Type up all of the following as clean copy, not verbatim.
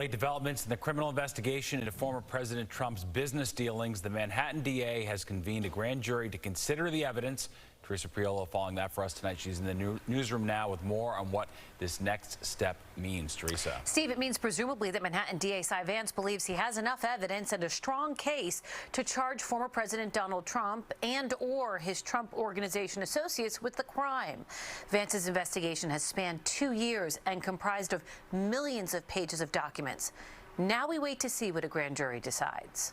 Late developments in the criminal investigation into former President Trump's business dealings. The Manhattan DA has convened a grand jury to consider the evidence. Teresa Priolo following that for us tonight. She's in the newsroom now with more on what this next step means. Teresa. Steve, it means presumably that Manhattan DA Cy Vance believes he has enough evidence and a strong case to charge former President Donald Trump and/or his Trump Organization associates with the crime. Vance's investigation has spanned 2 years and comprised of millions of pages of documents. Now we wait to see what a grand jury decides.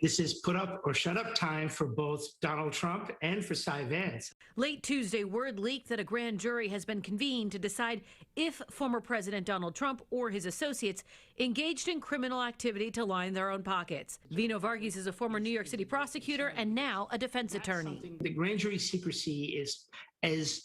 This is put up or shut up time for both Donald Trump and for Cy Vance. Late Tuesday, word leaked that a grand jury has been convened to decide if former President Donald Trump or his associates engaged in criminal activity to line their own pockets. Vino Varghese is a former New York City prosecutor and now a defense attorney. The grand jury secrecy is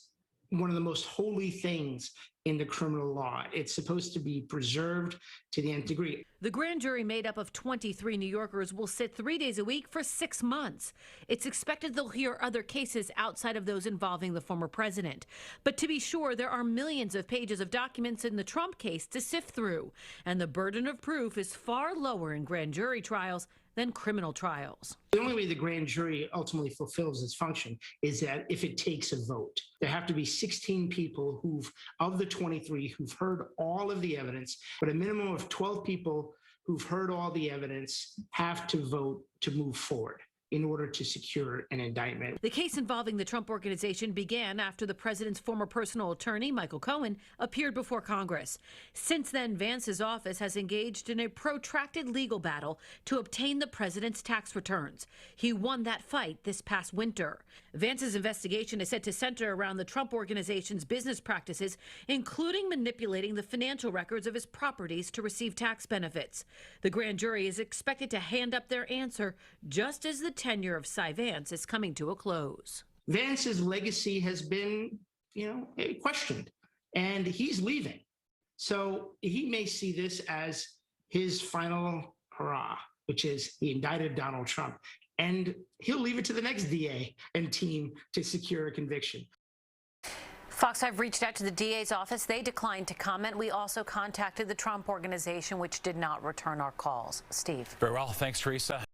one of the most holy things in the criminal law. It's supposed to be preserved to the nth degree. The grand jury, made up of 23 New Yorkers, will sit 3 days a week for 6 months. It's expected they'll hear other cases outside of those involving the former president. But to be sure, there are millions of pages of documents in the Trump case to sift through, and the burden of proof is far lower in grand jury trials than criminal trials. The only way the grand jury ultimately fulfills its function is that if it takes a vote. There have to be 16 people of the 23 who've heard all of the evidence, but a minimum of 12 people who've heard all the evidence have to vote to move forward in order to secure an indictment. The case involving the Trump Organization began after the president's former personal attorney, Michael Cohen, appeared before Congress. Since then, Vance's office has engaged in a protracted legal battle to obtain the president's tax returns. He won that fight this past winter. Vance's investigation is said to center around the Trump Organization's business practices, including manipulating the financial records of his properties to receive tax benefits. The grand jury is expected to hand up their answer just as the tenure of Cy Vance is coming to a close. Vance's legacy has been, questioned, and he's leaving. So he may see this as his final hurrah, which is he indicted Donald Trump, and he'll leave it to the next DA and team to secure a conviction. Fox 5 reached out to the DA's office. They declined to comment. We also contacted the Trump Organization, which did not return our calls. Steve. Very well. Thanks, Teresa.